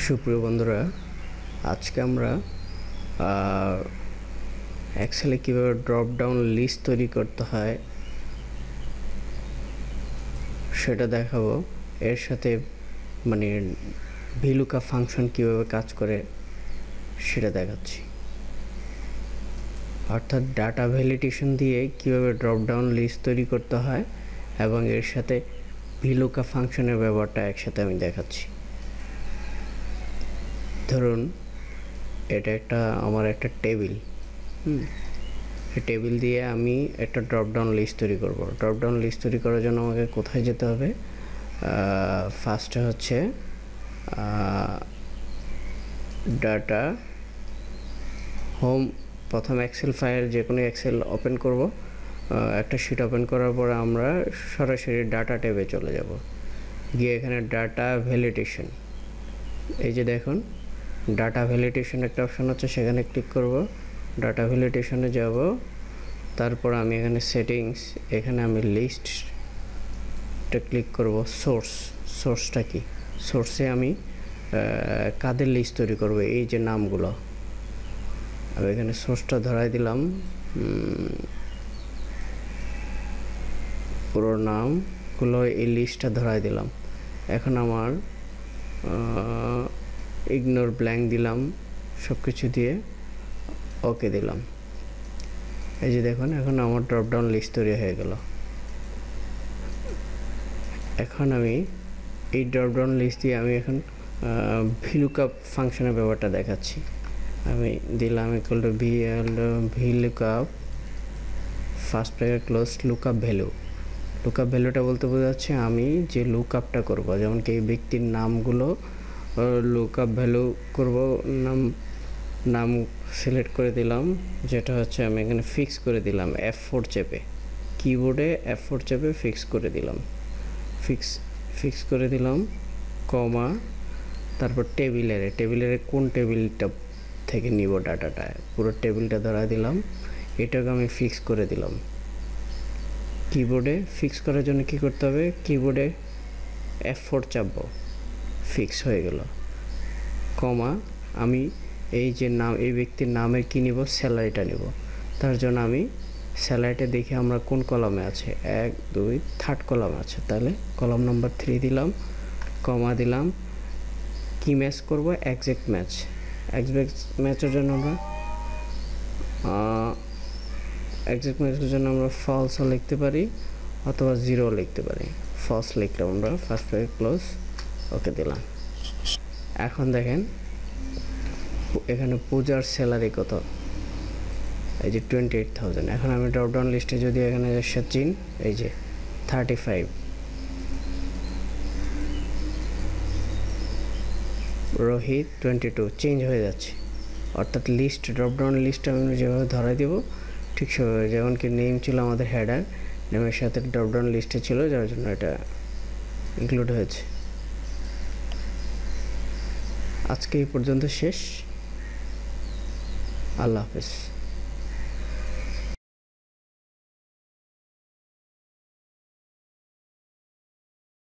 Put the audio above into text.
সুপ্রিয় বন্ধুরা, আজকে আমরা এক্সেলে কীভাবে ড্রপ ডাউন লিস্ট তৈরি করতে হয় সেটা দেখাবো। এর সাথে মানে ভিলুকআপ ফাংশন কীভাবে কাজ করে সেটা দেখাচ্ছি। অর্থাৎ ডাটা ভ্যালিডেশন দিয়ে কীভাবে ড্রপ ডাউন লিস্ট তৈরি করতে হয় এবং এর সাথে ভিলুকআপ ফাংশনের ব্যবহারটা একসাথে আমি দেখাচ্ছি। ধরুন এটা আমার একটা টেবিল, এই টেবিল দিয়ে আমি একটা ড্রপ ডাউন লিস্ট তৈরি করব। ড্রপ ডাউন লিস্ট তৈরি করার জন্য আমাকে কোথায় যেতে হবে? ফার্স্টে হচ্ছে ডাটা হোম। প্রথম এক্সেল ফাইল, যে কোনো এক্সেল ওপেন করব। একটা শিট ওপেন করার পর আমরা সরাসরি ডাটা ট্যাবে চলে যাব। গিয়ে এখানে ডাটা ভ্যালিডেশন, এই যে দেখুন ডাটা ভ্যালিডেশন একটা অপশন আছে, সেখানে ক্লিক করব। ডাটা ভ্যালিডেশনে যাব, তারপর আমি এখানে সেটিংস, এখানে আমি লিস্টটা ক্লিক করব। সোর্সটা কি? সোর্সে আমি কাদের লিস্ট তৈরি করব, এই যে নামগুলো আমি এখানে সোর্সটা ধরাই দিলাম, পুরো নামগুলো এই লিস্টটা ধরাই দিলাম। এখন আমার ইগনোর ব্ল্যাঙ্ক দিলাম, সব কিছু দিয়ে ওকে দিলাম। এই যে দেখুন এখন আমার ড্রপ ডাউন লিস্ট তৈরি হয়ে গেল। এখন আমি এই ড্রপ ডাউন লিস্ট দিয়ে আমি এখন ভিলুকআপ ফাংশনের ব্যাপারটা দেখাচ্ছি। আমি দিলাম equal to VLOOKUP first bracket close lookup value. Lookup ভ্যালুটা বলতে বোঝাচ্ছে আমি যে লুকআপটা করব, যেমন কি এই ব্যক্তির নামগুলো লুকআপ ভ্যালু করব। নাম সিলেক্ট করে দিলাম, যেটা হচ্ছে আমি এখানে ফিক্স করে দিলাম F4 চেপে, কিবোর্ডে F4 চেপে ফিক্স করে দিলাম, ফিক্স করে দিলাম, কমা, তারপর টেবিলের কোন টেবিলটা থেকে নিব ডাটাটা, পুরো টেবিলটা ধরা দিলাম। এটাকে আমি ফিক্স করে দিলাম। কিবোর্ডে ফিক্স করার জন্য কি করতে হবে? কিবোর্ডে F4 চাপবো, ফিক্স হয়ে গেল। কমা, আমি এই যে নাম, এই ব্যক্তির নামের কি নিব? স্যালারিটা নিব। তার জন্য আমি স্যালারিটা দেখি আমরা কোন কলামে আছে, 1 2 3 কলামে আছে, তাহলে কলাম নাম্বার 3 দিলাম, কমা দিলাম। কি ম্যাচ করব? এক্সাক্ট ম্যাচের জন্য আমরা ফলসও লিখতে পারি অথবা 0 লিখতে পারি। ফলস লিখলাম আমরা, ফার্স্ট ব্র্যাকেট ক্লোজ, ওকে দিলাম। এখন দেখেন এখানে পূজার স্যালারি কত? এই যে 28,000। এখন আমি ড্রপ ডাউন লিস্টে যদি এখানে সচিন, এই যে 35, রোহিত 22, চেঞ্জ হয়ে যাচ্ছে। অর্থাৎ লিস্ট, ড্রপ ডাউন লিস্ট আমি যেভাবে ধরাই দেবো ঠিক সেভাবে। যেমন কি নেম ছিল আমাদের হেডার, নেমের সাথে ড্রপ ডাউন লিস্টে ছিল, যার জন্য এটা ইনক্লুড হয়েছে। আজকে এই পর্যন্ত শেষ। আল্লাহ হাফেজ।